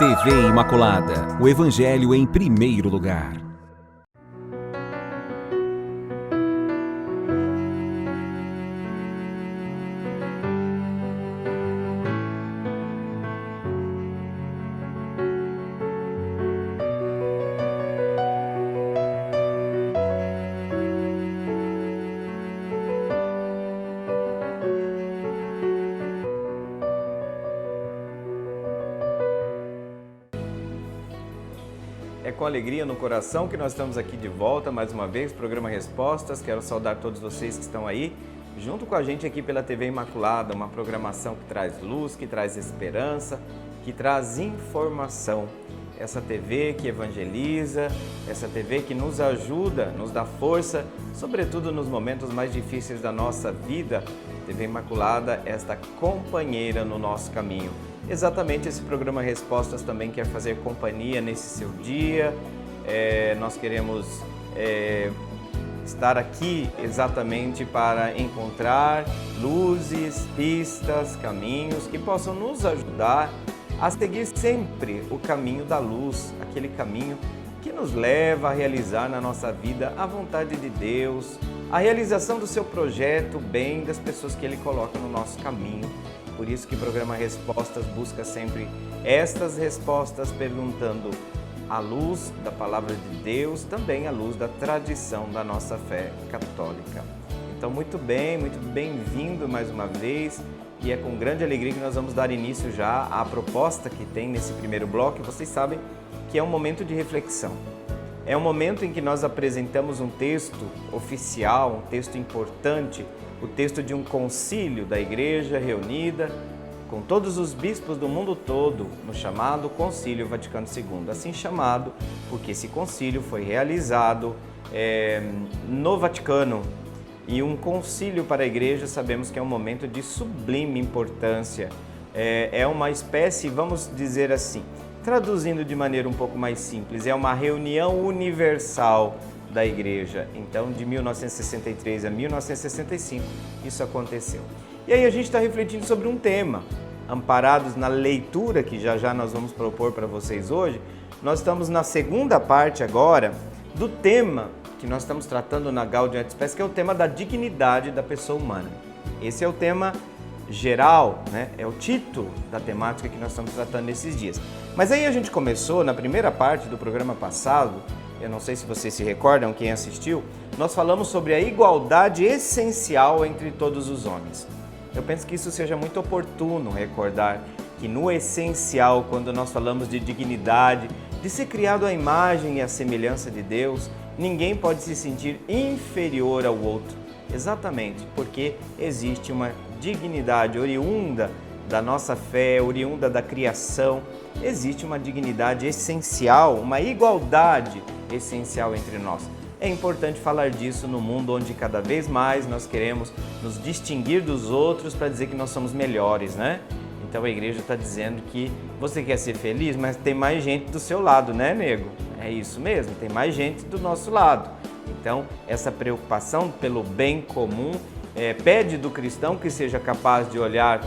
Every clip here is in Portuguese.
TV Imaculada, o Evangelho em primeiro lugar. É com alegria no coração que nós estamos aqui de volta mais uma vez, programa Respostas. Quero saudar todos vocês que estão aí, junto com a gente aqui pela TV Imaculada, uma programação que traz luz, que traz esperança, que traz informação. Essa TV que evangeliza, essa TV que nos ajuda, nos dá força, sobretudo nos momentos mais difíceis da nossa vida. TV Imaculada, esta companheira no nosso caminho. Exatamente, esse programa Respostas também quer fazer companhia nesse seu dia. Nós queremos estar aqui exatamente para encontrar luzes, pistas, caminhos que possam nos ajudar a seguir sempre o caminho da luz, aquele caminho que nos leva a realizar na nossa vida a vontade de Deus, a realização do seu projeto, o bem das pessoas que Ele coloca no nosso caminho. Por isso que o programa Respostas busca sempre estas respostas, perguntando à luz da Palavra de Deus, também à luz da tradição da nossa fé católica. Então, muito bem-vindo mais uma vez, e é com grande alegria que nós vamos dar início já à proposta que tem nesse primeiro bloco. Vocês sabem que é um momento de reflexão. É um momento em que nós apresentamos um texto oficial, um texto importante, o texto de um concílio da Igreja reunida com todos os bispos do mundo todo no chamado Concílio Vaticano II. Assim chamado porque esse concílio foi realizado no Vaticano. E um concílio para a Igreja sabemos que é um momento de sublime importância. É uma espécie, vamos dizer assim, traduzindo de maneira um pouco mais simples, é uma reunião universal da Igreja. Então, de 1963 a 1965, isso aconteceu. E aí a gente está refletindo sobre um tema, amparados na leitura que já nós vamos propor para vocês hoje. Nós estamos na segunda parte agora do tema que nós estamos tratando na Gaudium et Spes, que é o tema da dignidade da pessoa humana. Esse é o tema geral, né? É o título da temática que nós estamos tratando nesses dias. Mas aí a gente começou, na primeira parte do programa passado, eu não sei se vocês se recordam, quem assistiu, nós falamos sobre a igualdade essencial entre todos os homens. Eu penso que isso seja muito oportuno recordar que no essencial, quando nós falamos de dignidade, de ser criado à imagem e à semelhança de Deus, ninguém pode se sentir inferior ao outro. Exatamente, porque existe uma dignidade oriunda da nossa fé, oriunda da criação. Existe uma dignidade essencial, uma igualdade essencial entre nós. É importante falar disso no mundo onde cada vez mais nós queremos nos distinguir dos outros para dizer que nós somos melhores, né? Então a Igreja está dizendo que você quer ser feliz, mas tem mais gente do seu lado, né, nego? É isso mesmo, tem mais gente do nosso lado. Então essa preocupação pelo bem comum pede do cristão que seja capaz de olhar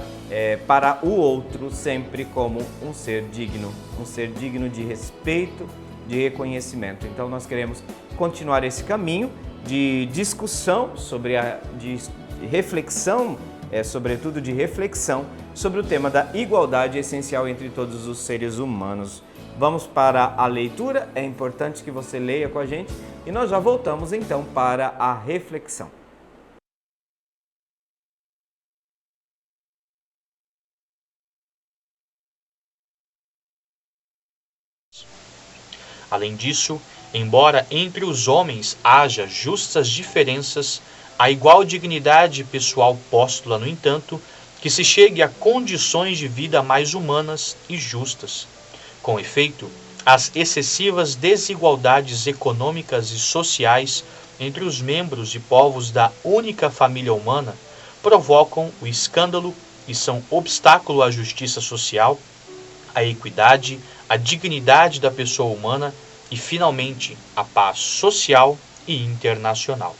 para o outro sempre como um ser digno de respeito, de reconhecimento. Então nós queremos continuar esse caminho de discussão de reflexão, sobretudo de reflexão sobre o tema da igualdade essencial entre todos os seres humanos. Vamos para a leitura, é importante que você leia com a gente e nós já voltamos então para a reflexão. Além disso, embora entre os homens haja justas diferenças, a igual dignidade pessoal postula, no entanto, que se chegue a condições de vida mais humanas e justas. Com efeito, as excessivas desigualdades econômicas e sociais entre os membros e povos da única família humana provocam o escândalo e são obstáculo à justiça social, à equidade, à dignidade da pessoa humana e, finalmente, à paz social e internacional.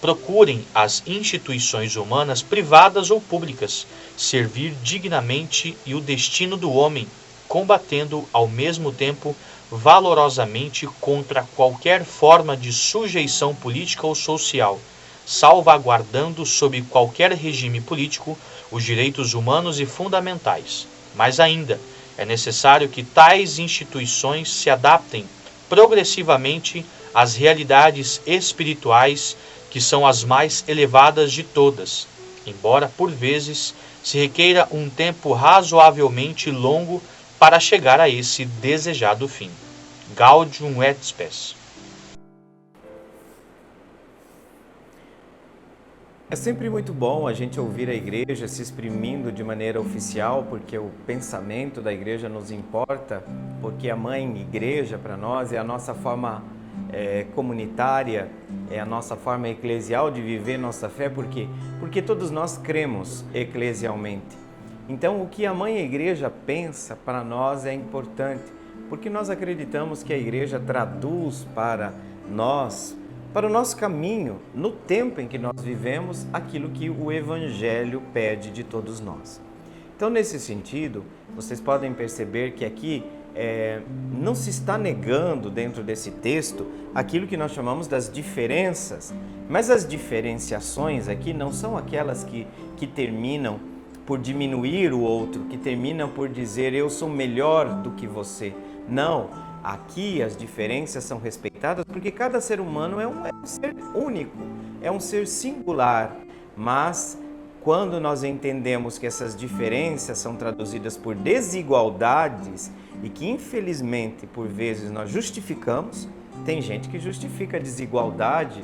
Procurem as instituições humanas, privadas ou públicas, servir dignamente e o destino do homem combatendo ao mesmo tempo valorosamente contra qualquer forma de sujeição política ou social, salvaguardando sob qualquer regime político os direitos humanos e fundamentais. Mas ainda é necessário que tais instituições se adaptem progressivamente às realidades espirituais que são as mais elevadas de todas, embora por vezes se requeira um tempo razoavelmente longo para chegar a esse desejado fim. Gaudium et Spes. É sempre muito bom a gente ouvir a igreja se exprimindo de maneira oficial, porque o pensamento da igreja nos importa, porque a mãe igreja para nós é a nossa forma comunitária, é a nossa forma eclesial de viver nossa fé, porque todos nós cremos eclesialmente. Então, o que a mãe igreja pensa para nós é importante, porque nós acreditamos que a igreja traduz para nós, para o nosso caminho, no tempo em que nós vivemos, aquilo que o Evangelho pede de todos nós. Então, nesse sentido, vocês podem perceber que aqui não se está negando dentro desse texto aquilo que nós chamamos das diferenças, mas as diferenciações aqui não são aquelas que terminam por diminuir o outro, que terminam por dizer eu sou melhor do que você. Não, aqui as diferenças são respeitadas porque cada ser humano é um ser único, é um ser singular, mas quando nós entendemos que essas diferenças são traduzidas por desigualdades e que infelizmente por vezes nós justificamos, tem gente que justifica a desigualdade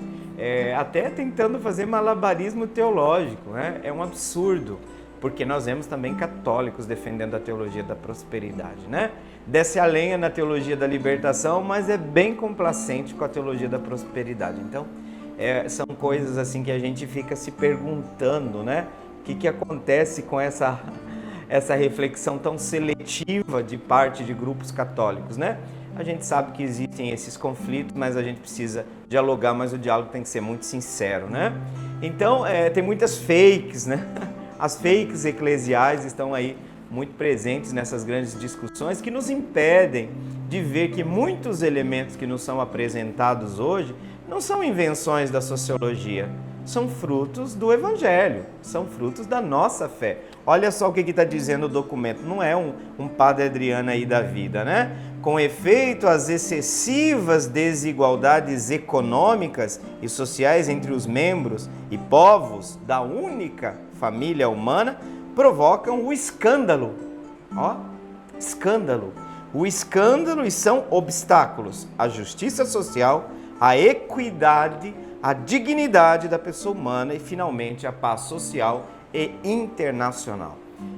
até tentando fazer malabarismo teológico, né? É um absurdo, porque nós vemos também católicos defendendo a teologia da prosperidade, né? Desce a lenha na teologia da libertação, mas é bem complacente com a teologia da prosperidade. Então, são coisas assim que a gente fica se perguntando, né? O que acontece com essa reflexão tão seletiva de parte de grupos católicos, né? A gente sabe que existem esses conflitos, mas a gente precisa dialogar, mas o diálogo tem que ser muito sincero, né? Então, tem muitas fakes, né? As fakes eclesiais estão aí muito presentes nessas grandes discussões que nos impedem de ver que muitos elementos que nos são apresentados hoje não são invenções da sociologia, são frutos do Evangelho, são frutos da nossa fé. Olha só o que está dizendo o documento, não é um Padre Adriano aí da vida, né? Com efeito, as excessivas desigualdades econômicas e sociais entre os membros e povos da única família humana provocam o escândalo. Ó, escândalo. O escândalo e são obstáculos à justiça social, à equidade, à dignidade da pessoa humana e, finalmente, à paz social e internacional.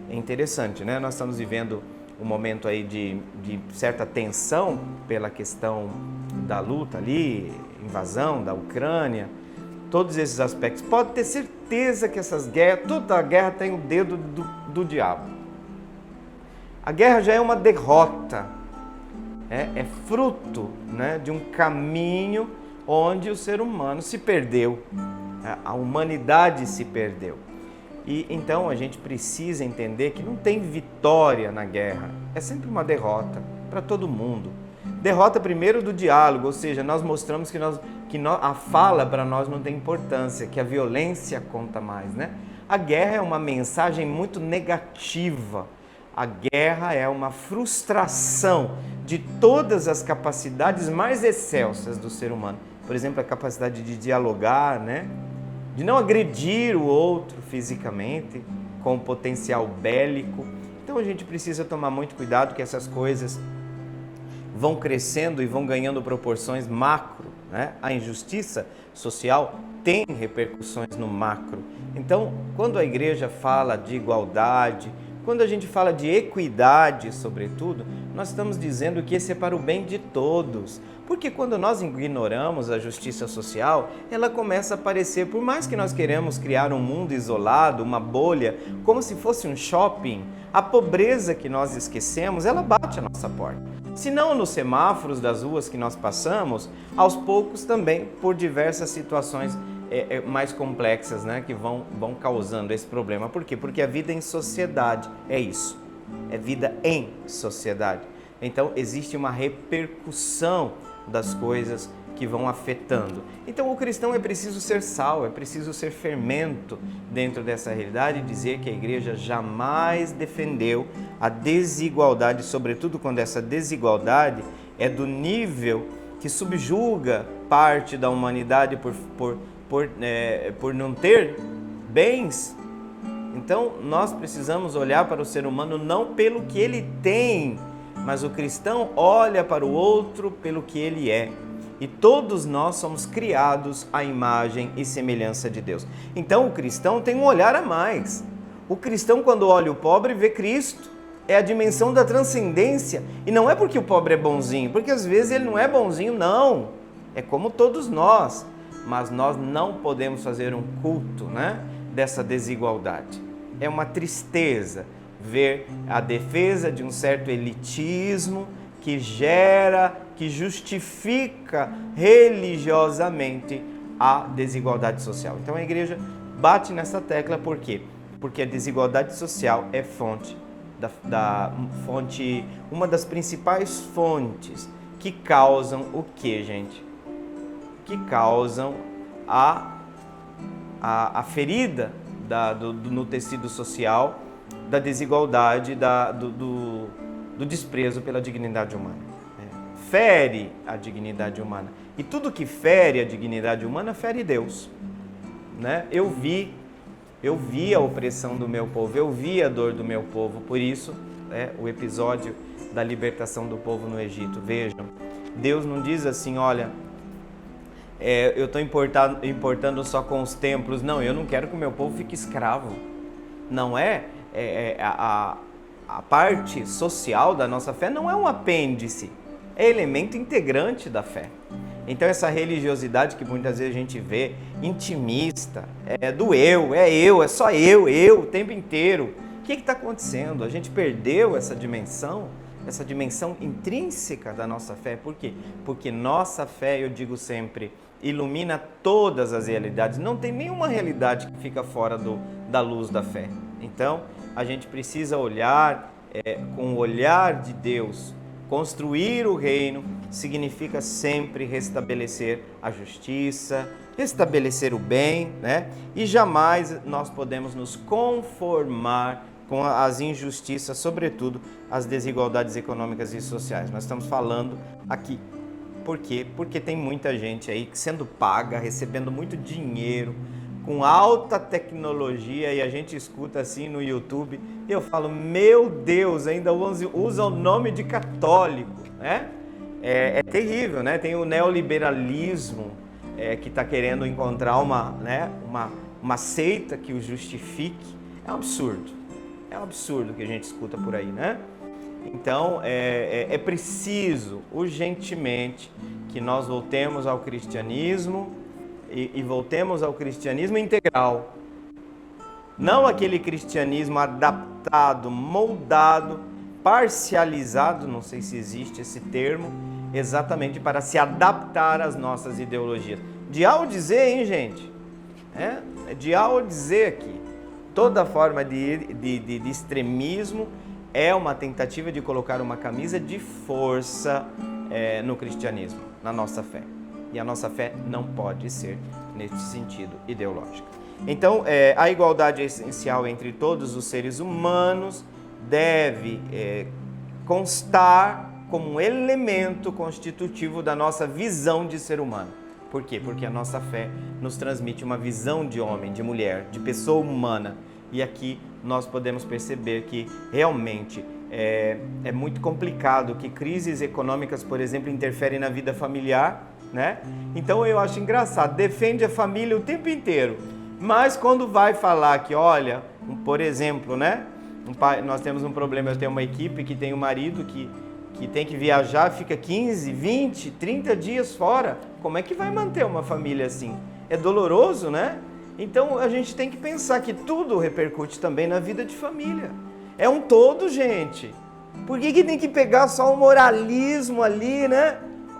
É interessante, né? Nós estamos vivendo um momento aí de certa tensão pela questão da luta ali, invasão da Ucrânia, todos esses aspectos. Pode ter certeza que essas guerras, toda a guerra tem o dedo do diabo. A guerra já é uma derrota, é fruto, né, de um caminho onde o ser humano se perdeu, a humanidade se perdeu. E então a gente precisa entender que não tem vitória na guerra, é sempre uma derrota para todo mundo. Derrota primeiro do diálogo, ou seja, nós mostramos que a fala para nós não tem importância, que a violência conta mais, né? A guerra é uma mensagem muito negativa. A guerra é uma frustração de todas as capacidades mais excelsas do ser humano. Por exemplo, a capacidade de dialogar, né? De não agredir o outro fisicamente, com potencial bélico. Então a gente precisa tomar muito cuidado que essas coisas vão crescendo e vão ganhando proporções macro, né? A injustiça social tem repercussões no macro. Então, quando a igreja fala de igualdade, quando a gente fala de equidade, sobretudo, nós estamos dizendo que esse é para o bem de todos. Porque quando nós ignoramos a justiça social, ela começa a aparecer, por mais que nós queremos criar um mundo isolado, uma bolha, como se fosse um shopping, a pobreza que nós esquecemos, ela bate à nossa porta. Se não nos semáforos das ruas que nós passamos, aos poucos também por diversas situações mais complexas, né, que vão causando esse problema. Por quê? Porque a vida em sociedade é isso. é vida em sociedade. Então existe uma repercussão das coisas que vão afetando. Então o cristão é preciso ser sal, é preciso ser fermento dentro dessa realidade e dizer que a igreja jamais defendeu a desigualdade, sobretudo quando essa desigualdade é do nível que subjuga parte da humanidade por não ter bens. Então nós precisamos olhar para o ser humano não pelo que ele tem, mas o cristão olha para o outro pelo que ele é. E todos nós somos criados à imagem e semelhança de Deus. Então o cristão tem um olhar a mais. O cristão, quando olha o pobre, vê Cristo. É a dimensão da transcendência. E não é porque o pobre é bonzinho, porque às vezes ele não é bonzinho, não. É como todos nós. Mas nós não podemos fazer um culto, dessa desigualdade. É uma tristeza ver a defesa de um certo elitismo que justifica religiosamente a desigualdade social. Então a igreja bate nessa tecla, por quê? Porque a desigualdade social é uma das principais fontes que causam o que, gente? Que causam a ferida no tecido social, da desigualdade, do desprezo pela dignidade humana. Fere a dignidade humana. E tudo que fere a dignidade humana fere Deus. Eu vi a opressão do meu povo, eu vi a dor do meu povo. Por isso, o episódio da libertação do povo no Egito. Vejam, Deus não diz assim, olha, eu estou importando só com os templos. Não, eu não quero que o meu povo fique escravo. Não a parte social da nossa fé não é um apêndice, é elemento integrante da fé. Então essa religiosidade que muitas vezes a gente vê, intimista, é só eu o tempo inteiro. O que está acontecendo? A gente perdeu essa dimensão intrínseca da nossa fé. Por quê? Porque nossa fé, eu digo sempre, ilumina todas as realidades. Não tem nenhuma realidade que fica fora da luz da fé. Então, a gente precisa olhar com o olhar de Deus. Construir o reino significa sempre restabelecer a justiça, restabelecer o bem, E jamais nós podemos nos conformar com as injustiças, sobretudo as desigualdades econômicas e sociais. Nós estamos falando aqui. Por quê? Porque tem muita gente aí sendo paga, recebendo muito dinheiro, com alta tecnologia, e a gente escuta assim no YouTube, e eu falo, meu Deus, ainda usa o nome de católico, É terrível, Tem o neoliberalismo que está querendo encontrar uma seita que o justifique. É um absurdo que a gente escuta por aí, Então, é preciso, urgentemente, que nós voltemos ao cristianismo e voltemos ao cristianismo integral. Não aquele cristianismo adaptado, moldado, parcializado, não sei se existe esse termo, exatamente para se adaptar às nossas ideologias. De ao dizer, hein, gente? De ao dizer aqui. Toda forma de extremismo é uma tentativa de colocar uma camisa de força no cristianismo, na nossa fé. E a nossa fé não pode ser nesse sentido ideológico. Então, a igualdade é essencial entre todos os seres humanos, deve constar como um elemento constitutivo da nossa visão de ser humano. Por quê? Porque a nossa fé nos transmite uma visão de homem, de mulher, de pessoa humana. E aqui nós podemos perceber que realmente é muito complicado, que crises econômicas, por exemplo, interferem na vida familiar, Então eu acho engraçado, defende a família o tempo inteiro, mas quando vai falar que, olha, por exemplo, nós temos um problema, eu tenho uma equipe que tem um marido que tem que viajar, fica 15, 20, 30 dias fora. Como é que vai manter uma família assim? É doloroso, Então a gente tem que pensar que tudo repercute também na vida de família. É um todo, gente. Por que tem que pegar só o moralismo ali,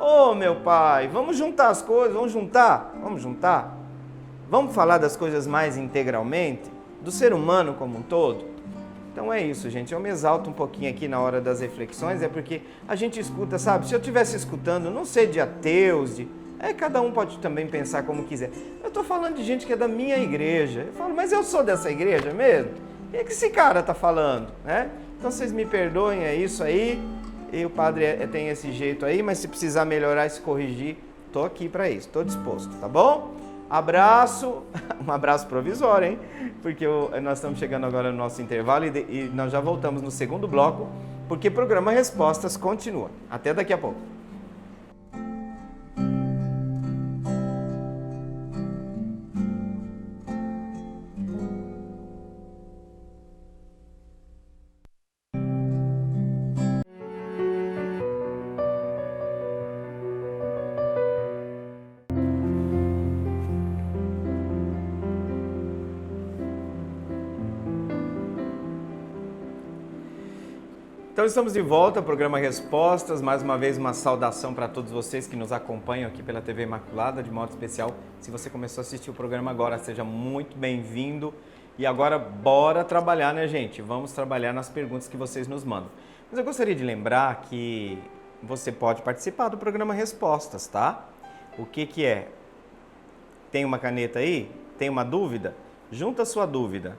Ô, meu pai, vamos juntar as coisas, vamos juntar? Vamos falar das coisas mais integralmente, do ser humano como um todo? Então é isso, gente. Eu me exalto um pouquinho aqui na hora das reflexões, é porque a gente escuta, sabe? Se eu estivesse escutando, não sei, de ateus, cada um pode também pensar como quiser. Eu estou falando de gente que é da minha igreja. Eu falo, mas eu sou dessa igreja mesmo? O que esse cara está falando, né? Então vocês me perdoem, é isso aí. E o padre tem esse jeito aí, mas se precisar melhorar e se corrigir, estou aqui para isso, estou disposto, tá bom? Abraço, um abraço provisório, hein? Porque nós estamos chegando agora no nosso intervalo e nós já voltamos no segundo bloco, porque o programa Respostas continua. Até daqui a pouco. Então estamos de volta ao programa Respostas, mais uma vez uma saudação para todos vocês que nos acompanham aqui pela TV Imaculada, de modo especial, se você começou a assistir o programa agora, seja muito bem-vindo. E agora bora trabalhar, né, gente? Vamos trabalhar nas perguntas que vocês nos mandam. Mas eu gostaria de lembrar que você pode participar do programa Respostas, tá? O que é? Tem uma caneta aí? Tem uma dúvida? Junta a sua dúvida.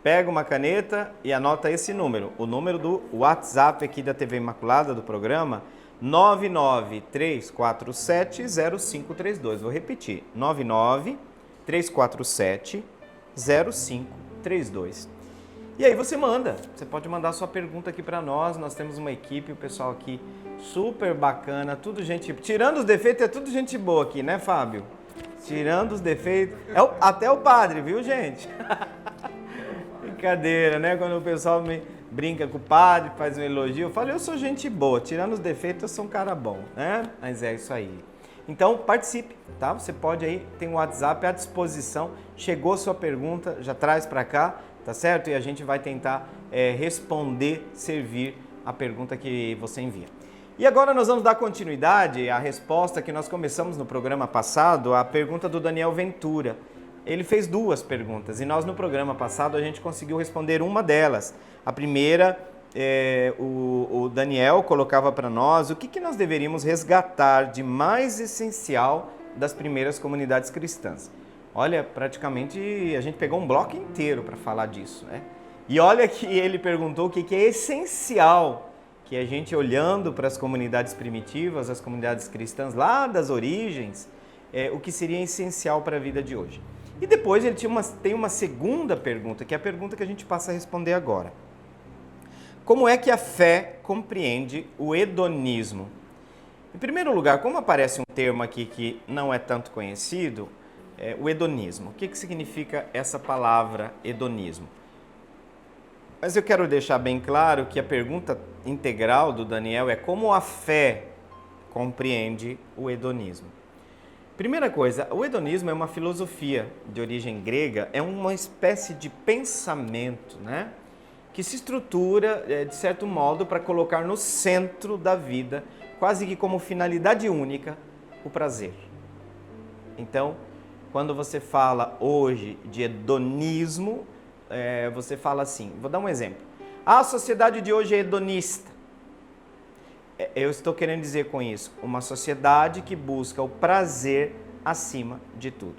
Pega uma caneta e anota esse número, o número do WhatsApp aqui da TV Imaculada, do programa, 993470532. Vou repetir, 993470532. E aí você pode mandar sua pergunta aqui para nós temos uma equipe, o pessoal aqui super bacana, tudo gente, tirando os defeitos, é tudo gente boa aqui, né, Fábio? Tirando os defeitos, até o padre, viu, gente? Brincadeira, né? Quando o pessoal me brinca com o padre, faz um elogio, eu falo, eu sou gente boa, tirando os defeitos, eu sou um cara bom, né? Mas é isso aí. Então, participe, tá? Você pode aí, tem o WhatsApp à disposição, chegou a sua pergunta, já traz para cá, tá certo? E a gente vai tentar responder, servir a pergunta que você envia. E agora nós vamos dar continuidade à resposta que nós começamos no programa passado, a pergunta do Daniel Ventura. Ele fez duas perguntas e nós no programa passado a gente conseguiu responder uma delas. A primeira, o Daniel colocava para nós o que nós deveríamos resgatar de mais essencial das primeiras comunidades cristãs. Olha, praticamente a gente pegou um bloco inteiro para falar disso, né? E olha que ele perguntou o que é essencial, que a gente olhando para as comunidades primitivas, as comunidades cristãs lá das origens, o que seria essencial para a vida de hoje. E depois ele tem uma segunda pergunta, que é a pergunta que a gente passa a responder agora. Como é que a fé compreende o hedonismo? Em primeiro lugar, como aparece um termo aqui que não é tanto conhecido, o hedonismo. O que significa essa palavra hedonismo? Mas eu quero deixar bem claro que a pergunta integral do Daniel é como a fé compreende o hedonismo. Primeira coisa, o hedonismo é uma filosofia de origem grega, é uma espécie de pensamento, né? Que se estrutura, de certo modo, para colocar no centro da vida, quase que como finalidade única, o prazer. Então, quando você fala hoje de hedonismo, você fala assim, vou dar um exemplo. A sociedade de hoje é hedonista. Eu estou querendo dizer com isso, uma sociedade que busca o prazer acima de tudo.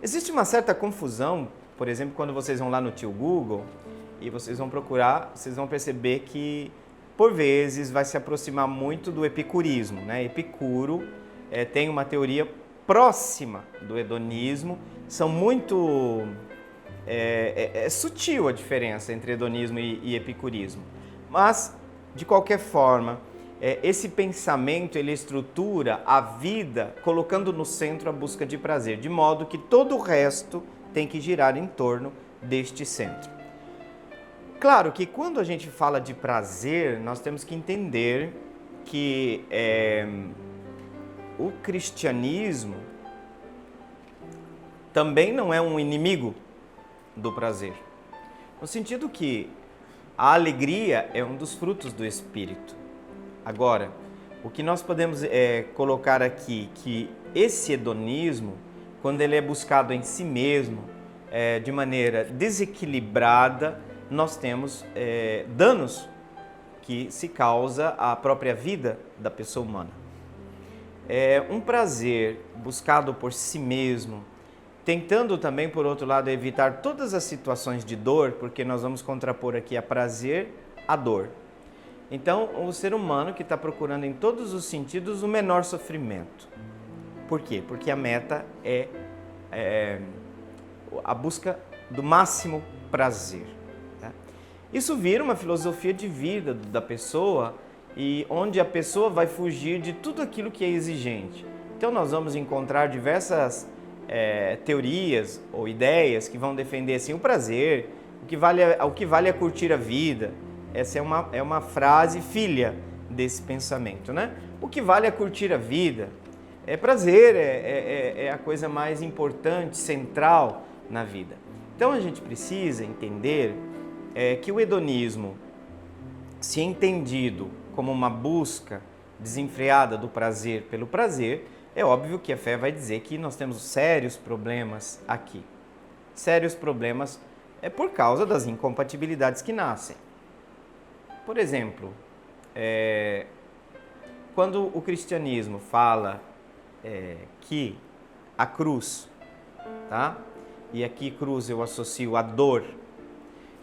Existe uma certa confusão, por exemplo, quando vocês vão lá no tio Google e vocês vão procurar, vocês vão perceber que, por vezes, vai se aproximar muito do epicurismo, né? Epicuro tem uma teoria próxima do hedonismo, são muito... É sutil a diferença entre hedonismo e epicurismo, mas, de qualquer forma, esse pensamento ele estrutura a vida colocando no centro a busca de prazer, de modo que todo o resto tem que girar em torno deste centro. Claro que quando a gente fala de prazer, nós temos que entender que o cristianismo também não é um inimigo do prazer, no sentido que a alegria é um dos frutos do Espírito. Agora, o que nós podemos colocar aqui, que esse hedonismo, quando ele é buscado em si mesmo, de maneira desequilibrada, nós temos danos que se causa à própria vida da pessoa humana. Um prazer buscado por si mesmo, tentando também, por outro lado, evitar todas as situações de dor, porque nós vamos contrapor aqui a prazer à dor. Então, o ser humano que está procurando em todos os sentidos o menor sofrimento. Por quê? Porque a meta é a busca do máximo prazer. Tá? Isso vira uma filosofia de vida da pessoa, e onde a pessoa vai fugir de tudo aquilo que é exigente. Então nós vamos encontrar diversas teorias ou ideias que vão defender assim, o prazer, o que vale é curtir a vida. Essa é uma frase filha desse pensamento, né? O que vale é curtir a vida. Prazer é a coisa mais importante, central na vida. Então a gente precisa entender que o hedonismo, se entendido como uma busca desenfreada do prazer pelo prazer, é óbvio que a fé vai dizer que nós temos sérios problemas aqui. Sérios problemas por causa das incompatibilidades que nascem. Por exemplo, quando o cristianismo fala que a cruz, tá? E aqui cruz eu associo a dor,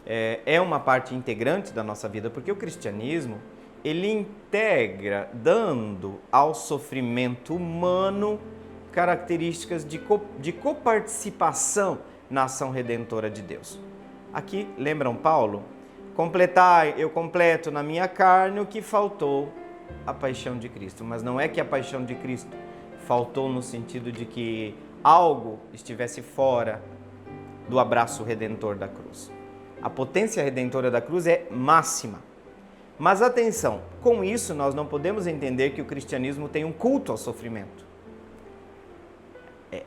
é uma parte integrante da nossa vida, porque o cristianismo, ele integra, dando ao sofrimento humano características de coparticipação na ação redentora de Deus. Aqui, lembram Paulo? Eu completo na minha carne o que faltou a paixão de Cristo. Mas não é que a paixão de Cristo faltou no sentido de que algo estivesse fora do abraço redentor da cruz. A potência redentora da cruz é máxima. Mas atenção, com isso nós não podemos entender que o cristianismo tem um culto ao sofrimento.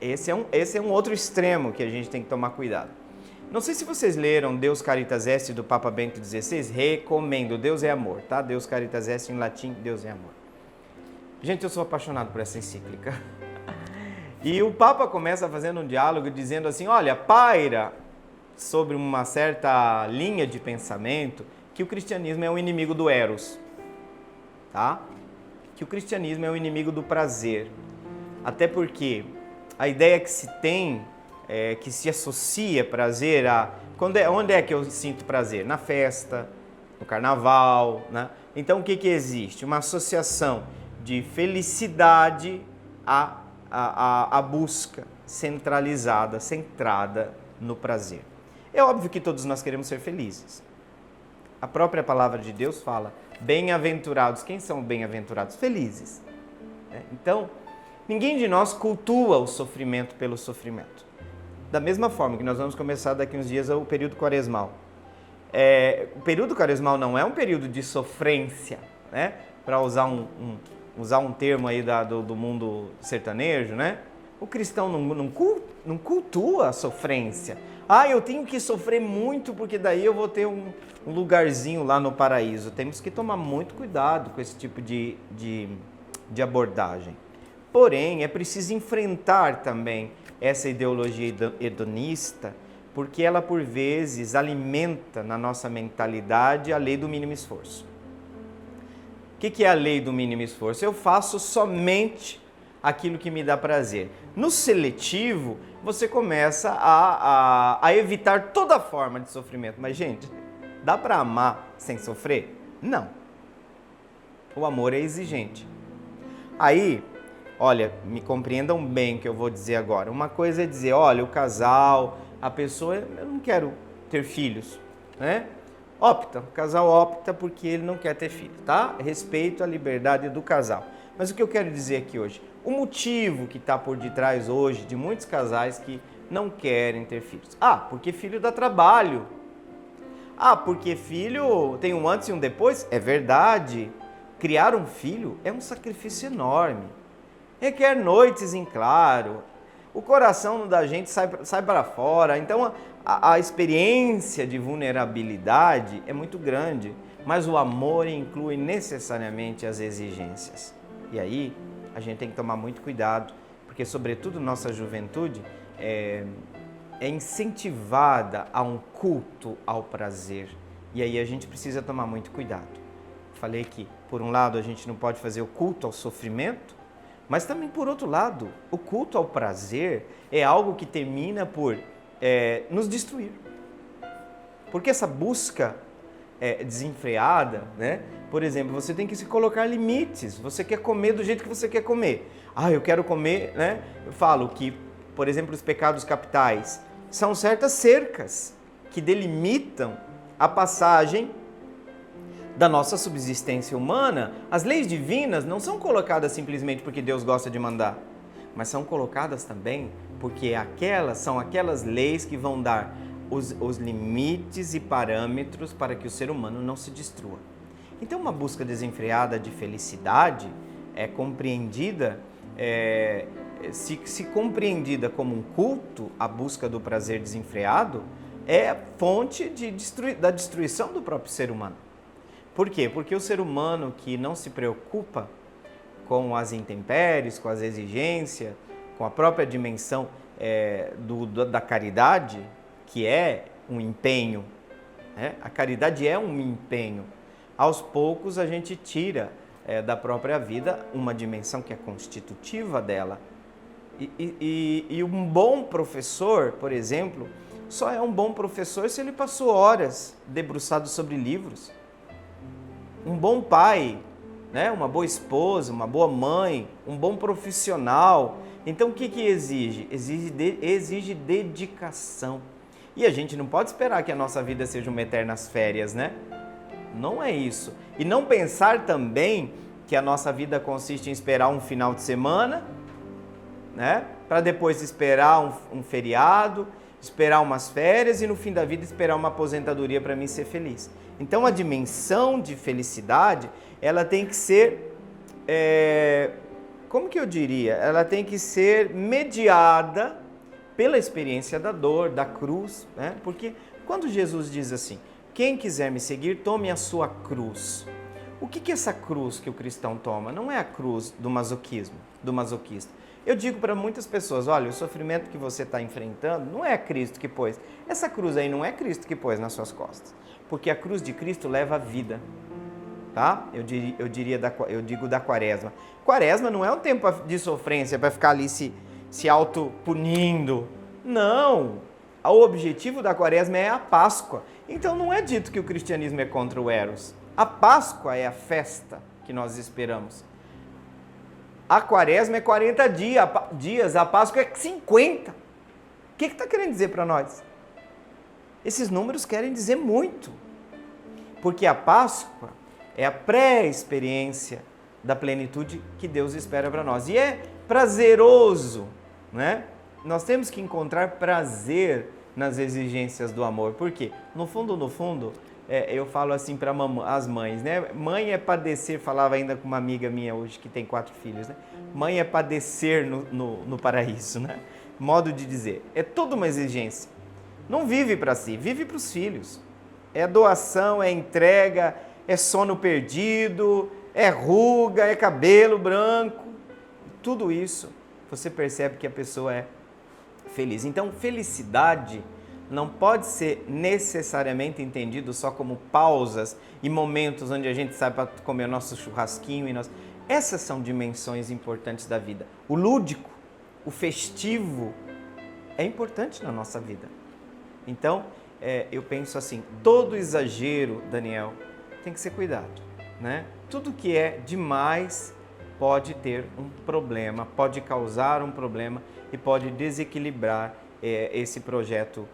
Esse é um outro extremo que a gente tem que tomar cuidado. Não sei se vocês leram Deus Caritas Est do Papa Bento XVI, recomendo, Deus é amor, tá? Deus Caritas Est em latim, Deus é amor. Gente, eu sou apaixonado por essa encíclica. E o Papa começa fazendo um diálogo dizendo assim, olha, paira sobre uma certa linha de pensamento que o cristianismo é o inimigo do eros, tá? Que o cristianismo é o inimigo do prazer. Até porque a ideia que se tem, que se associa prazer onde é que eu sinto prazer? Na festa, no carnaval, né? Então o que existe? Uma associação de felicidade à busca centralizada, centrada no prazer. É óbvio que todos nós queremos ser felizes. A própria palavra de Deus fala, bem-aventurados. Quem são bem-aventurados? Felizes. Então, ninguém de nós cultua o sofrimento pelo sofrimento. Da mesma forma que nós vamos começar daqui uns dias o período quaresmal. O período quaresmal não é um período de sofrência, né? Para usar um termo aí do mundo sertanejo, né? O cristão não cultua a sofrência. Eu tenho que sofrer muito porque daí eu vou ter um lugarzinho lá no paraíso. Temos que tomar muito cuidado com esse tipo de abordagem. Porém, é preciso enfrentar também essa ideologia hedonista, porque ela, por vezes, alimenta na nossa mentalidade a lei do mínimo esforço. O que é a lei do mínimo esforço? Eu faço somente aquilo que me dá prazer. No seletivo, você começa a evitar toda forma de sofrimento. Mas, gente, dá para amar sem sofrer? Não. O amor é exigente. Aí, olha, me compreendam bem o que eu vou dizer agora. Uma coisa é dizer, olha, o casal, a pessoa, eu não quero ter filhos, né? O casal opta porque ele não quer ter filho, tá? Respeito à liberdade do casal. Mas o que eu quero dizer aqui hoje? O motivo que está por detrás hoje de muitos casais que não querem ter filhos. Porque filho dá trabalho. Porque filho tem um antes e um depois. É verdade. Criar um filho é um sacrifício enorme. Requer noites em claro. O coração da gente sai para fora. Então a experiência de vulnerabilidade é muito grande. Mas o amor inclui necessariamente as exigências. E aí a gente tem que tomar muito cuidado, porque sobretudo nossa juventude é é incentivada a um culto ao prazer. E aí a gente precisa tomar muito cuidado. Falei que, por um lado, a gente não pode fazer o culto ao sofrimento, mas também, por outro lado, o culto ao prazer é algo que termina por nos destruir. Porque essa busca desenfreada, né? Por exemplo, você tem que se colocar limites. Você quer comer do jeito que você quer comer. Eu quero comer, né? Eu falo que, por exemplo, os pecados capitais são certas cercas que delimitam a passagem da nossa subsistência humana. As leis divinas não são colocadas simplesmente porque Deus gosta de mandar, mas são colocadas também porque são aquelas leis que vão dar os limites e parâmetros para que o ser humano não se destrua. Então, uma busca desenfreada de felicidade é compreendida, se compreendida como um culto, a busca do prazer desenfreado é fonte da destruição do próprio ser humano. Por quê? Porque o ser humano que não se preocupa com as intempéries, com as exigências, com a própria dimensão da caridade, que é um empenho, né? A caridade é um empenho. Aos poucos a gente tira da própria vida uma dimensão que é constitutiva dela. E um bom professor, por exemplo, só é um bom professor se ele passou horas debruçado sobre livros. Um bom pai, né? Uma boa esposa, uma boa mãe, um bom profissional. Então o que exige? Exige dedicação. E a gente não pode esperar que a nossa vida seja uma eternas férias, né? Não é isso. E não pensar também que a nossa vida consiste em esperar um final de semana, né? Para depois esperar um feriado, esperar umas férias e no fim da vida esperar uma aposentadoria para mim ser feliz. Então a dimensão de felicidade, ela tem que ser, como que eu diria? Ela tem que ser mediada pela experiência da dor, da cruz, né? Porque quando Jesus diz assim, quem quiser me seguir, tome a sua cruz. O que é essa cruz que o cristão toma? Não é a cruz do masoquismo, do masoquista. Eu digo para muitas pessoas, olha, o sofrimento que você está enfrentando não é Cristo que pôs. Essa cruz aí não é Cristo que pôs nas suas costas. Porque a cruz de Cristo leva a vida, tá? Eu digo da quaresma. Quaresma não é um tempo de sofrência para ficar ali se auto-punindo. Não! O objetivo da quaresma é a Páscoa. Então não é dito que o cristianismo é contra o Eros. A Páscoa é a festa que nós esperamos. A quaresma é 40 dias, a Páscoa é 50. O que está querendo dizer para nós? Esses números querem dizer muito. Porque a Páscoa é a pré-experiência da plenitude que Deus espera para nós. E é prazeroso, né? Nós temos que encontrar prazer nas exigências do amor. Por quê? No fundo, eu falo assim para as mães, né? Mãe é padecer, falava ainda com uma amiga minha hoje que tem 4 filhos, né? Mãe é padecer no paraíso, né? Modo de dizer, é toda uma exigência. Não vive para si, vive para os filhos. É doação, é entrega, é sono perdido, é ruga, é cabelo branco. Tudo isso você percebe que a pessoa é feliz. Então, felicidade não pode ser necessariamente entendido só como pausas e momentos onde a gente sai para comer o nosso churrasquinho. Essas são dimensões importantes da vida. O lúdico, o festivo é importante na nossa vida. Então, eu penso assim, todo exagero, Daniel, tem que ser cuidado, né? Tudo que é demais pode ter um problema, pode causar um problema e pode desequilibrar esse projeto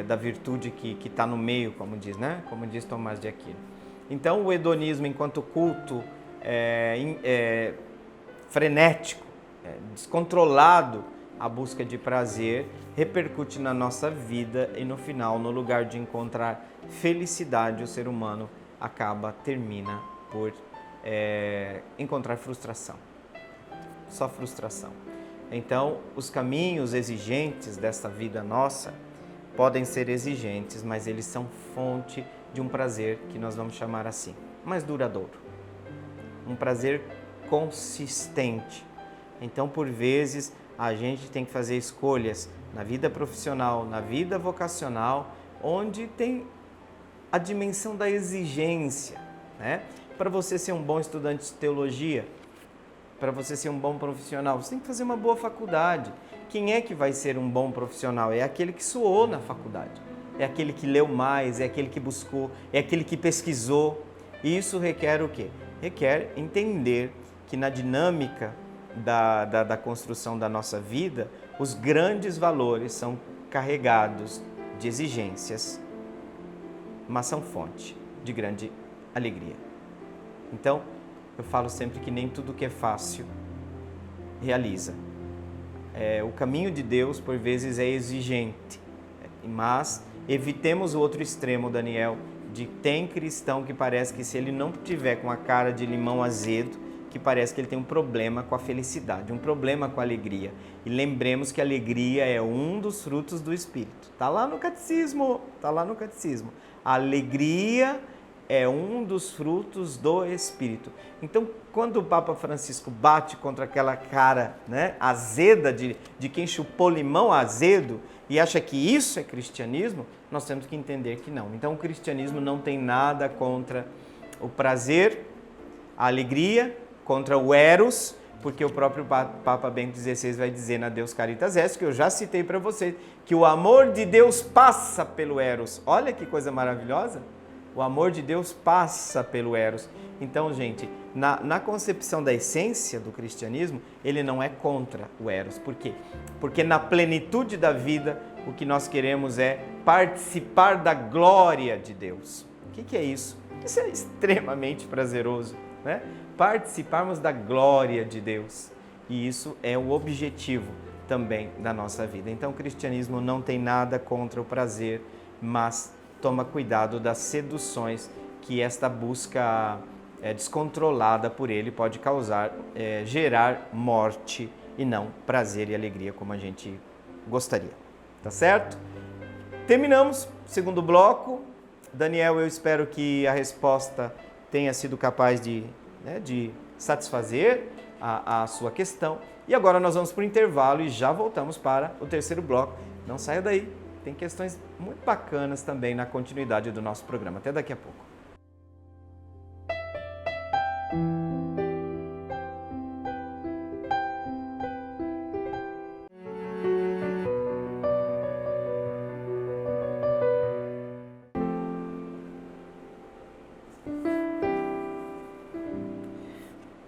da virtude que está no meio, como diz, né? Como diz Tomás de Aquino. Então, o hedonismo enquanto culto frenético, descontrolado, a busca de prazer, repercute na nossa vida e no final, no lugar de encontrar felicidade, o ser humano termina por encontrar frustração. Só frustração. Então, os caminhos exigentes dessa vida nossa podem ser exigentes, mas eles são fonte de um prazer que nós vamos chamar assim, mais duradouro. Um prazer consistente. Então, por vezes, a gente tem que fazer escolhas na vida profissional, na vida vocacional, onde tem a dimensão da exigência, né? Para você ser um bom estudante de teologia, para você ser um bom profissional, você tem que fazer uma boa faculdade. Quem é que vai ser um bom profissional? É aquele que suou na faculdade, é aquele que leu mais, é aquele que buscou, é aquele que pesquisou. E isso requer o quê? Requer entender que na dinâmica da construção da nossa vida, os grandes valores são carregados de exigências, mas são fonte de grande alegria. Então, eu falo sempre que nem tudo que é fácil realiza. O caminho de Deus, por vezes, é exigente, mas evitemos o outro extremo, Daniel, de tem cristão que parece que se ele não tiver com a cara de limão azedo, que parece que ele tem um problema com a felicidade, um problema com a alegria. E lembremos que a alegria é um dos frutos do Espírito. Está lá no catecismo, está lá no catecismo. A alegria é um dos frutos do Espírito. Então, quando o Papa Francisco bate contra aquela cara, né, azeda de quem chupou limão azedo e acha que isso é cristianismo, nós temos que entender que não. Então, o cristianismo não tem nada contra o prazer, a alegria, contra o eros, porque o próprio Papa Bento XVI vai dizer na Deus Caritas Est, que eu já citei para você, que o amor de Deus passa pelo eros. Olha que coisa maravilhosa! O amor de Deus passa pelo eros. Então, gente, na concepção da essência do cristianismo, ele não é contra o eros. Por quê? Porque na plenitude da vida, o que nós queremos é participar da glória de Deus. O que é isso? Isso é extremamente prazeroso, né? Participarmos da glória de Deus. E isso é o objetivo também da nossa vida. Então, o cristianismo não tem nada contra o prazer, mas toma cuidado das seduções que esta busca descontrolada por ele pode causar, gerar morte e não prazer e alegria como a gente gostaria. Tá certo? Terminamos o segundo bloco. Daniel, eu espero que a resposta tenha sido capaz de satisfazer a sua questão. E agora nós vamos para o intervalo e já voltamos para o terceiro bloco. Não saia daí, tem questões muito bacanas também na continuidade do nosso programa. Até daqui a pouco.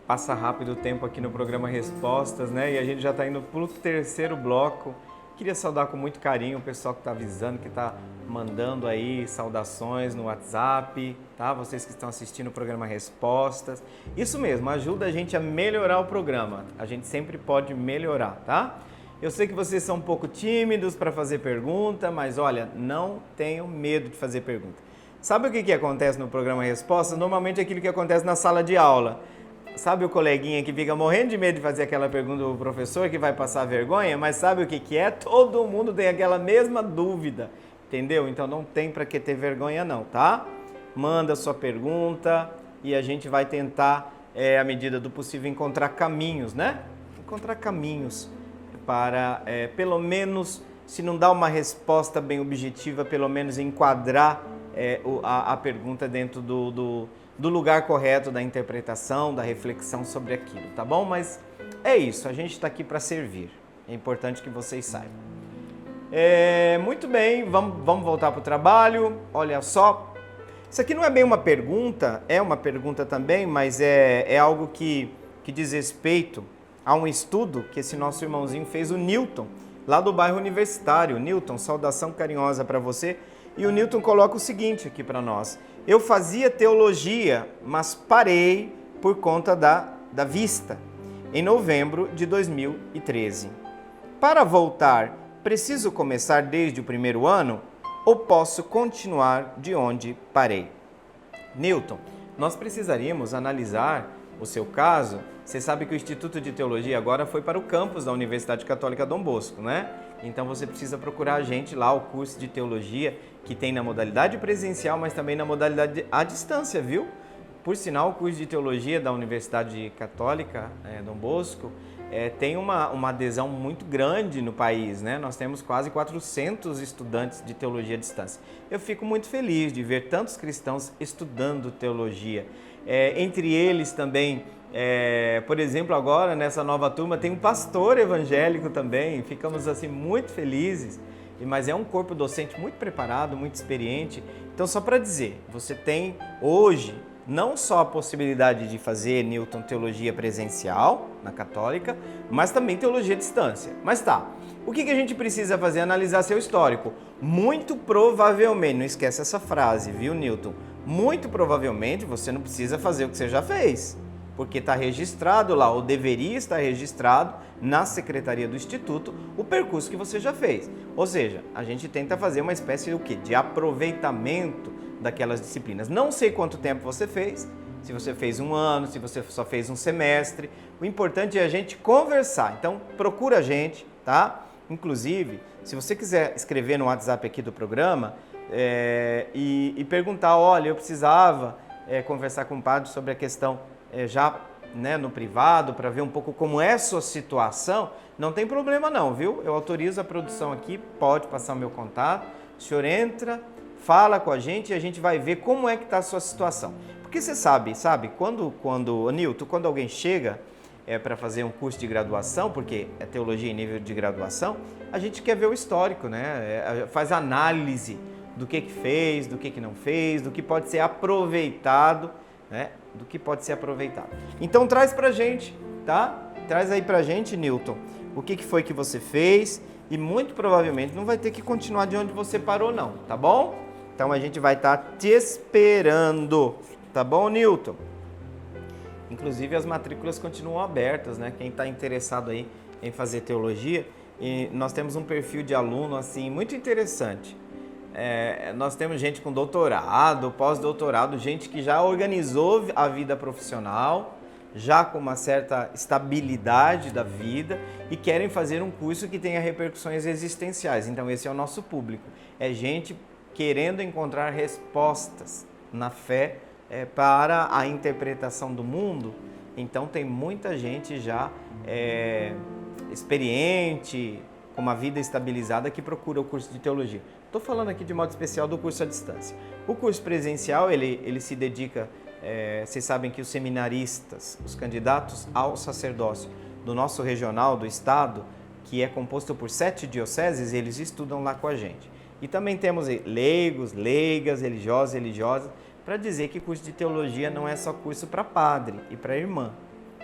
Passa rápido o tempo aqui no programa Respostas, né? E a gente já está indo para o terceiro bloco. Queria saudar com muito carinho o pessoal que está avisando, que está mandando aí saudações no WhatsApp, tá? Vocês que estão assistindo o programa Respostas. Isso mesmo, ajuda a gente a melhorar o programa. A gente sempre pode melhorar, tá? Eu sei que vocês são um pouco tímidos para fazer pergunta, mas olha, não tenham medo de fazer pergunta. Sabe o que acontece no programa Respostas? Normalmente é aquilo que acontece na sala de aula. Sabe o coleguinha que fica morrendo de medo de fazer aquela pergunta do professor que vai passar vergonha? Mas sabe o que é? Todo mundo tem aquela mesma dúvida, entendeu? Então não tem para que ter vergonha não, tá? Manda sua pergunta e a gente vai tentar, à medida do possível, encontrar caminhos, né? Encontrar caminhos para, pelo menos, se não dar uma resposta bem objetiva, pelo menos enquadrar a pergunta dentro do lugar correto da interpretação, da reflexão sobre aquilo, tá bom? Mas é isso, a gente está aqui para servir. É importante que vocês saibam. Muito bem, vamos voltar para o trabalho. Olha só, isso aqui não é bem uma pergunta, é uma pergunta também, mas é algo que diz respeito a um estudo que esse nosso irmãozinho fez, o Newton, lá do bairro Universitário. Newton, saudação carinhosa para você. E o Newton coloca o seguinte aqui para nós: eu fazia teologia, mas parei por conta da vista, em novembro de 2013. Para voltar, preciso começar desde o primeiro ano ou posso continuar de onde parei? Newton, nós precisaríamos analisar o seu caso. Você sabe que o Instituto de Teologia agora foi para o campus da Universidade Católica Dom Bosco, né? Então você precisa procurar a gente lá, o curso de teologia, que tem na modalidade presencial, mas também na modalidade à distância, viu? Por sinal, o curso de teologia da Universidade Católica Dom Bosco tem uma adesão muito grande no país, né? Nós temos quase 400 estudantes de teologia à distância. Eu fico muito feliz de ver tantos cristãos estudando teologia. Entre eles também, por exemplo, agora nessa nova turma tem um pastor evangélico também. Ficamos assim muito felizes, mas é um corpo docente muito preparado, muito experiente. Então, só para dizer, você tem hoje não só a possibilidade de fazer, Newton, teologia presencial na católica, mas também teologia à distância. Mas tá, o que a gente precisa fazer? Analisar seu histórico. Muito provavelmente, não esquece essa frase, viu, Newton? Muito provavelmente você não precisa fazer o que você já fez, porque está registrado lá, ou deveria estar registrado na secretaria do Instituto, o percurso que você já fez. Ou seja, a gente tenta fazer uma espécie do quê? De aproveitamento daquelas disciplinas. Não sei quanto tempo você fez, se você fez 1 ano, se você só fez 1 semestre. O importante é a gente conversar. Então, procura a gente, tá? Inclusive, se você quiser escrever no WhatsApp aqui do programa e perguntar, olha, eu precisava conversar com o padre sobre a questão já, né, no privado, para ver um pouco como é a sua situação, não tem problema não, viu? Eu autorizo a produção aqui, pode passar o meu contato, o senhor entra, fala com a gente e a gente vai ver como é que está a sua situação. Porque você sabe, Nilton, quando alguém chega para fazer um curso de graduação, porque é teologia em nível de graduação, a gente quer ver o histórico, né? Faz análise do que fez, do que não fez, do que pode ser aproveitado, né? Do que pode ser aproveitado. Então traz pra gente, tá? Traz aí pra gente, Nilton, o que foi que você fez e muito provavelmente não vai ter que continuar de onde você parou não, tá bom? Então a gente vai estar te esperando, tá bom, Nilton? Inclusive as matrículas continuam abertas, né? Quem está interessado aí em fazer teologia, e nós temos um perfil de aluno assim muito interessante. Nós temos gente com doutorado, pós-doutorado, gente que já organizou a vida profissional, já com uma certa estabilidade da vida e querem fazer um curso que tenha repercussões existenciais. Então esse é o nosso público. É gente querendo encontrar respostas na fé para a interpretação do mundo. Então tem muita gente já experiente, com uma vida estabilizada, que procura o curso de teologia. Estou falando aqui de modo especial do curso à distância. O curso presencial, ele se dedica, vocês sabem que os seminaristas, os candidatos ao sacerdócio do nosso regional, do estado, que é composto por 7 dioceses, eles estudam lá com a gente. E também temos leigos, leigas, religiosos, religiosas, para dizer que curso de teologia não é só curso para padre e para irmã.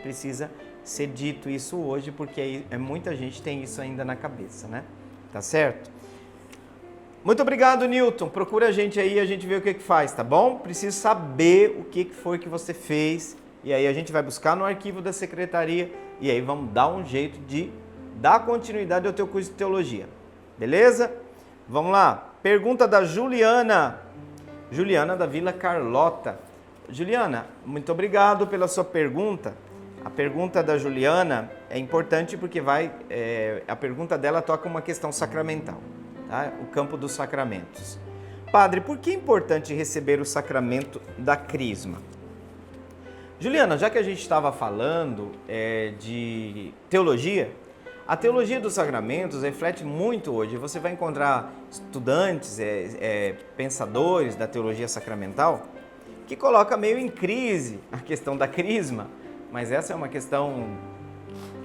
Precisa ser dito isso hoje, porque muita gente tem isso ainda na cabeça, né? Tá certo? Muito obrigado, Nilton. Procura a gente aí, a gente vê o que faz, tá bom? Preciso saber o que foi que você fez, e aí a gente vai buscar no arquivo da secretaria, e aí vamos dar um jeito de dar continuidade ao teu curso de teologia. Beleza? Vamos lá. Pergunta da Juliana. Juliana da Vila Carlota. Juliana, muito obrigado pela sua pergunta. A pergunta da Juliana é importante porque a pergunta dela toca uma questão sacramental, tá? O campo dos sacramentos. Padre, por que é importante receber o sacramento da crisma? Juliana, já que a gente estava falando de teologia, a teologia dos sacramentos reflete muito hoje. Você vai encontrar estudantes, pensadores da teologia sacramental, que coloca meio em crise a questão da crisma. Mas essa é uma questão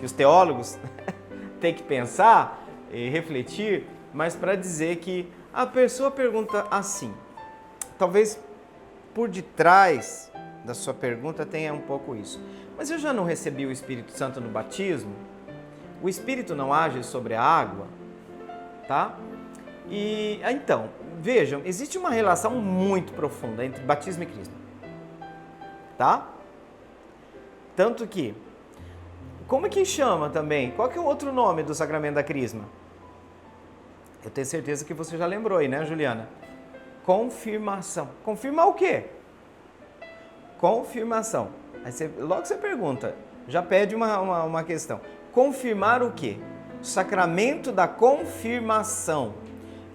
que os teólogos têm que pensar e refletir, mas para dizer que a pessoa pergunta assim, talvez por detrás da sua pergunta tenha um pouco isso. Mas eu já não recebi o Espírito Santo no batismo? O Espírito não age sobre a água? Tá? E então, vejam, existe uma relação muito profunda entre batismo e crisma. Tá? Tanto que, como é que chama também? Qual que é o outro nome do sacramento da crisma? Eu tenho certeza que você já lembrou aí, né, Juliana? Confirmação. Confirmar o quê? Confirmação. Aí logo você pergunta, já pede uma questão. Confirmar o quê? O sacramento da confirmação.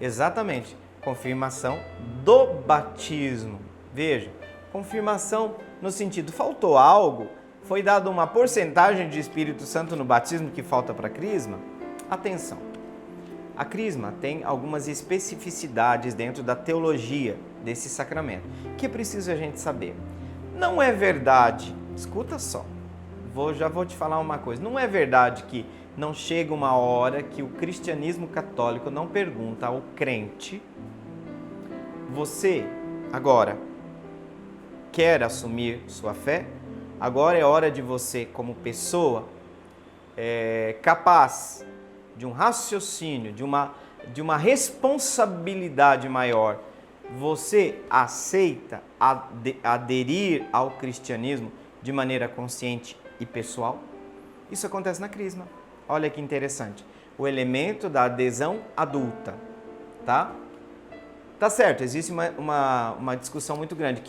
Exatamente. Confirmação do batismo. Veja, confirmação no sentido, faltou algo, foi dada uma porcentagem de Espírito Santo no batismo que falta para a crisma? Atenção, a crisma tem algumas especificidades dentro da teologia desse sacramento, que é preciso a gente saber. Não é verdade, escuta só, já vou te falar uma coisa, não é verdade que não chega uma hora que o cristianismo católico não pergunta ao crente: você agora quer assumir sua fé? Agora é hora de você, como pessoa capaz de um raciocínio, de uma responsabilidade maior, você aceita aderir ao cristianismo de maneira consciente e pessoal? Isso acontece na crisma. Olha que interessante. O elemento da adesão adulta, tá? Tá certo, existe uma discussão muito grande.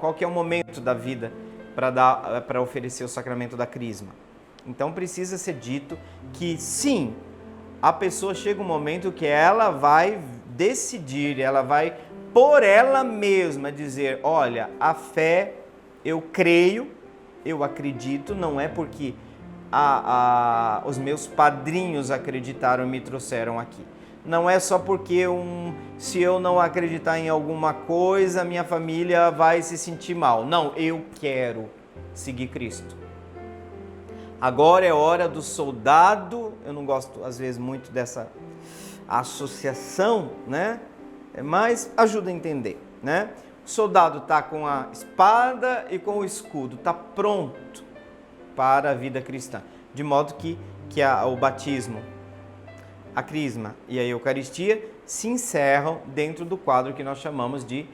Qual que é o momento da vida para oferecer o sacramento da crisma? Então precisa ser dito que sim, a pessoa chega um momento que ela vai decidir, ela vai por ela mesma dizer: olha, a fé, eu creio, eu acredito, não é porque os meus padrinhos acreditaram e me trouxeram aqui. Não é só porque se eu não acreditar em alguma coisa, minha família vai se sentir mal. Não, eu quero seguir Cristo. Agora é hora do soldado. Eu não gosto, às vezes, muito dessa associação, né? Mas ajuda a entender, né? O soldado está com a espada e com o escudo, está pronto para a vida cristã. De modo que o batismo, a crisma e a Eucaristia se encerram dentro do quadro que nós chamamos de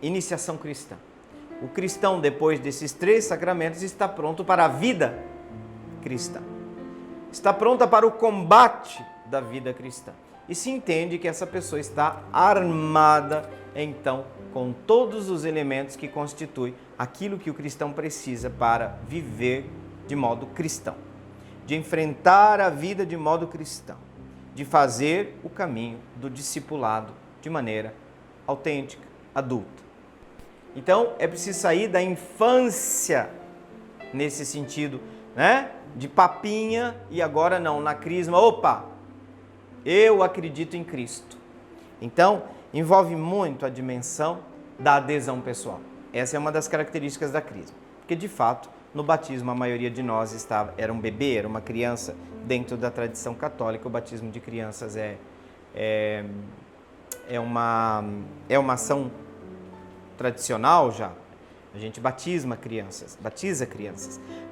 iniciação cristã. O cristão, depois desses 3 sacramentos, está pronto para a vida cristã. Está pronta para o combate da vida cristã. E se entende que essa pessoa está armada, então, com todos os elementos que constituem aquilo que o cristão precisa para viver de modo cristão, de enfrentar a vida de modo cristão, de fazer o caminho do discipulado de maneira autêntica, adulta. Então, é preciso sair da infância nesse sentido, né? De papinha e agora não, na crisma, opa, eu acredito em Cristo. Então, envolve muito a dimensão da adesão pessoal. Essa é uma das características da crisma, porque de fato, no batismo, a maioria de nós era um bebê, era uma criança. Dentro da tradição católica, o batismo de crianças é uma ação tradicional já. A gente batiza crianças.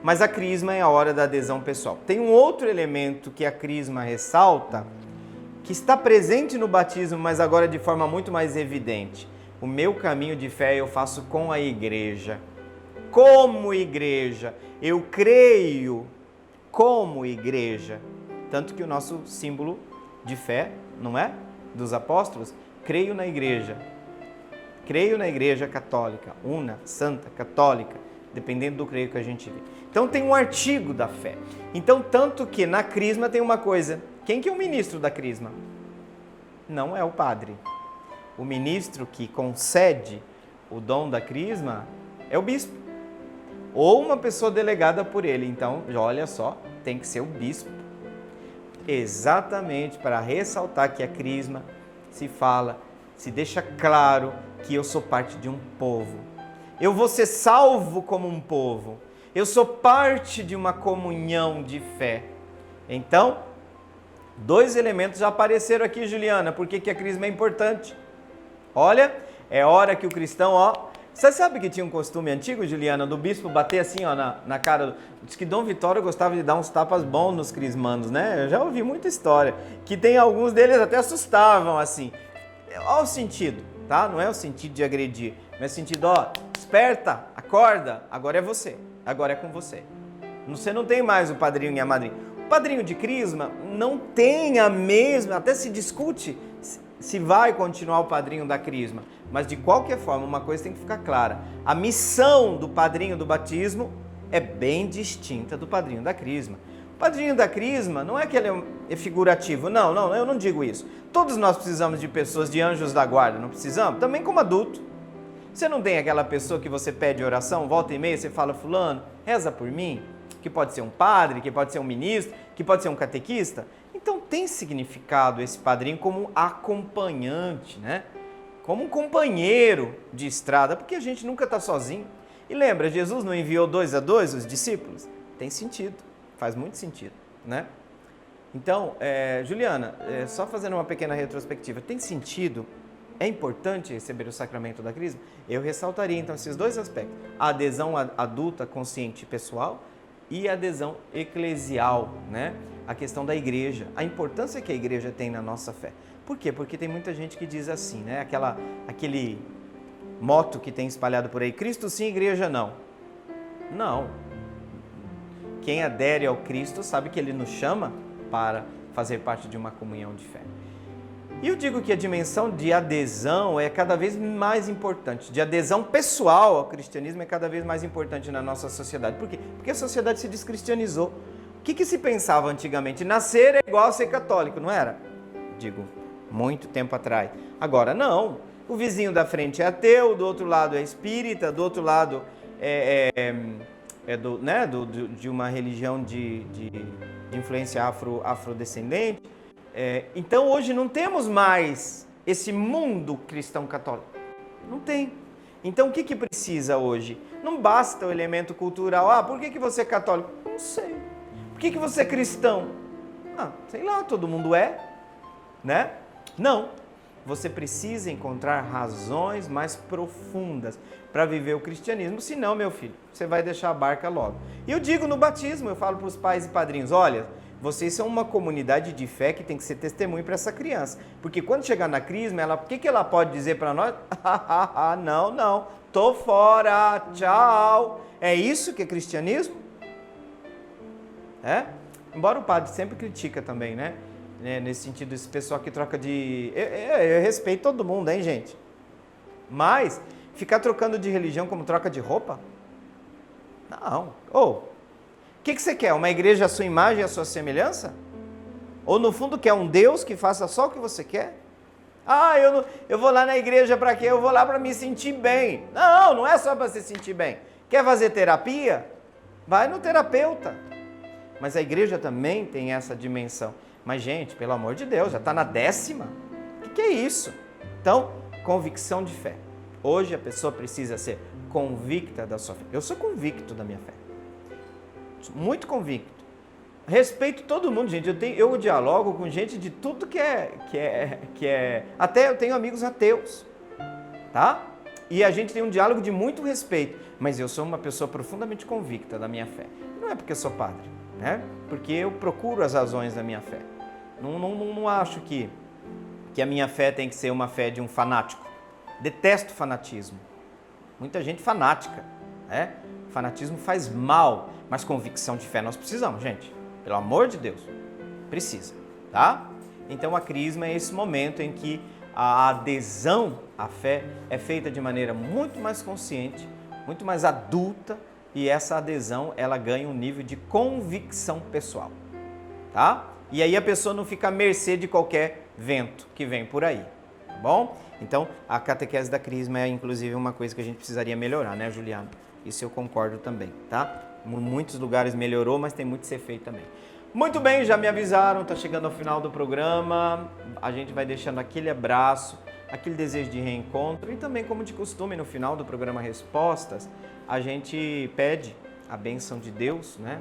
Mas a crisma é a hora da adesão pessoal. Tem um outro elemento que a crisma ressalta, que está presente no batismo, mas agora de forma muito mais evidente. O meu caminho de fé eu faço com a igreja. Como igreja, eu creio como igreja. Tanto que o nosso símbolo de fé, não é? Dos apóstolos, creio na igreja. Creio na igreja católica, una, santa, católica, dependendo do creio que a gente vê. Então tem um artigo da fé. Então, tanto que na crisma tem uma coisa. Quem que é o ministro da crisma? Não é o padre. O ministro que concede o dom da crisma é o bispo. Ou uma pessoa delegada por ele. Então, olha só, tem que ser o bispo. Exatamente para ressaltar que a crisma se deixa claro que eu sou parte de um povo. Eu vou ser salvo como um povo. Eu sou parte de uma comunhão de fé. Então, 2 elementos já apareceram aqui, Juliana. Por que a crisma é importante? Olha, é hora que o cristão, Você sabe que tinha um costume antigo, Juliana, do bispo bater assim, na cara. Diz que Dom Vitório gostava de dar uns tapas bons nos crismandos, né? Eu já ouvi muita história. Que tem alguns deles até assustavam, assim. Olha o sentido, tá? Não é o sentido de agredir. Mas o sentido, desperta, acorda, agora é você. Agora é com você. Você não tem mais o padrinho e a madrinha. O padrinho de crisma não tem a mesma, até se discute se vai continuar o padrinho da crisma. Mas de qualquer forma, uma coisa tem que ficar clara. A missão do padrinho do batismo é bem distinta do padrinho da crisma. O padrinho da crisma não é que ele é figurativo. Não, eu não digo isso. Todos nós precisamos de pessoas, de anjos da guarda, não precisamos? Também como adulto. Você não tem aquela pessoa que você pede oração, volta e meia, você fala, fulano, reza por mim, que pode ser um padre, que pode ser um ministro, que pode ser um catequista. Então tem significado esse padrinho como acompanhante, né? Como um companheiro de estrada, porque a gente nunca está sozinho. E lembra, Jesus não enviou 2 a 2 os discípulos? Tem sentido, faz muito sentido, né? Então, Juliana, só fazendo uma pequena retrospectiva, tem sentido, é importante receber o sacramento da Crisma? Eu ressaltaria, então, esses 2 aspectos. A adesão adulta, consciente e pessoal e a adesão eclesial, né? A questão da igreja, a importância que a igreja tem na nossa fé. Por quê? Porque tem muita gente que diz assim, né? Aquele moto que tem espalhado por aí, Cristo sim, igreja não. Não. Quem adere ao Cristo sabe que Ele nos chama para fazer parte de uma comunhão de fé. E eu digo que a dimensão de adesão é cada vez mais importante, de adesão pessoal ao cristianismo é cada vez mais importante na nossa sociedade. Por quê? Porque a sociedade se descristianizou. O que se pensava antigamente? Nascer é igual a ser católico, não era? Digo, muito tempo atrás. Agora não. O vizinho da frente é ateu, do outro lado é espírita, do outro lado de uma religião de influência afrodescendente. Então hoje não temos mais esse mundo cristão católico. Não tem. Então o que precisa hoje? Não basta o elemento cultural. Por que você é católico? Não sei. Por que você é cristão? Sei lá, todo mundo é, né? Não. Você precisa encontrar razões mais profundas para viver o cristianismo, senão, meu filho, você vai deixar a barca logo. E eu digo no batismo, eu falo para os pais e padrinhos, olha, vocês são uma comunidade de fé que tem que ser testemunho para essa criança. Porque quando chegar na crisma, o que ela pode dizer para nós? Não, tô fora, tchau. É isso que é cristianismo? Embora o padre sempre critica também, né? Nesse sentido, esse pessoal que troca de... Eu respeito todo mundo, hein, gente? Mas ficar trocando de religião como troca de roupa? Não. O que você quer? Uma igreja à sua imagem e à sua semelhança? Ou no fundo quer um Deus que faça só o que você quer? Eu vou lá na igreja para quê? Eu vou lá para me sentir bem. Não é só para se sentir bem. Quer fazer terapia? Vai no terapeuta. Mas a igreja também tem essa dimensão. Mas, gente, pelo amor de Deus, já está na 10ª? O que é isso? Então, convicção de fé. Hoje a pessoa precisa ser convicta da sua fé. Eu sou convicto da minha fé. Muito convicto. Respeito todo mundo, gente. Eu dialogo com gente de tudo que é... Até eu tenho amigos ateus, tá? E a gente tem um diálogo de muito respeito. Mas eu sou uma pessoa profundamente convicta da minha fé. Não é porque eu sou padre, né? Porque eu procuro as razões da minha fé. Não acho que a minha fé tem que ser uma fé de um fanático. Detesto fanatismo. Muita gente fanática, né? Fanatismo faz mal, mas convicção de fé nós precisamos, gente. Pelo amor de Deus, precisa, tá? Então a crisma é esse momento em que a adesão à fé é feita de maneira muito mais consciente, muito mais adulta, e essa adesão ela ganha um nível de convicção pessoal, tá? E aí a pessoa não fica à mercê de qualquer vento que vem por aí, tá bom? Então a catequese da crisma é inclusive uma coisa que a gente precisaria melhorar, né, Juliana? Isso eu concordo também, tá? Em muitos lugares melhorou, mas tem muito a ser feito também. Muito bem, já me avisaram, tá chegando ao final do programa, a gente vai deixando aquele abraço, aquele desejo de reencontro e também, como de costume, no final do programa Respostas, a gente pede a bênção de Deus, né?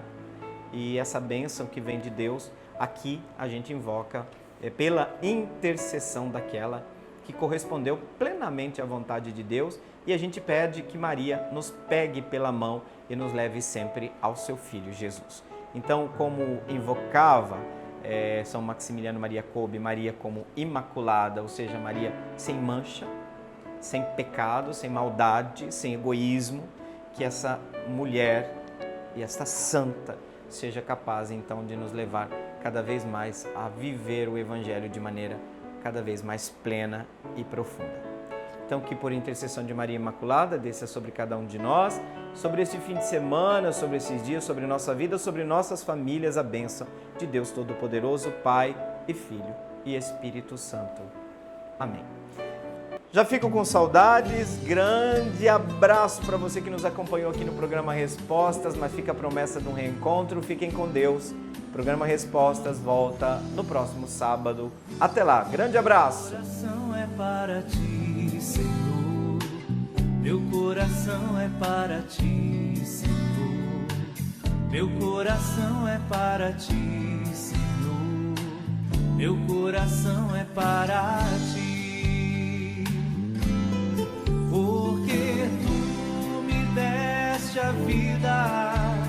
E essa bênção que vem de Deus, aqui a gente invoca pela intercessão daquela que correspondeu plenamente à vontade de Deus e a gente pede que Maria nos pegue pela mão e nos leve sempre ao seu Filho Jesus. Então, como invocava São Maximiliano Maria Kolbe, Maria como imaculada, ou seja, Maria sem mancha, sem pecado, sem maldade, sem egoísmo, que essa mulher e essa santa seja capaz então de nos levar cada vez mais a viver o Evangelho de maneira cada vez mais plena e profunda. Então, que por intercessão de Maria Imaculada, desça sobre cada um de nós, sobre esse fim de semana, sobre esses dias, sobre nossa vida, sobre nossas famílias, a bênção de Deus Todo-Poderoso, Pai e Filho e Espírito Santo. Amém. Já fico com saudades, grande abraço para você que nos acompanhou aqui no programa Respostas, mas fica a promessa de um reencontro, fiquem com Deus. O programa Respostas volta no próximo sábado. Até lá, grande abraço! Meu coração é para ti, Senhor. Meu coração é para ti, Senhor. Meu coração é para ti, Senhor. Meu coração é para ti.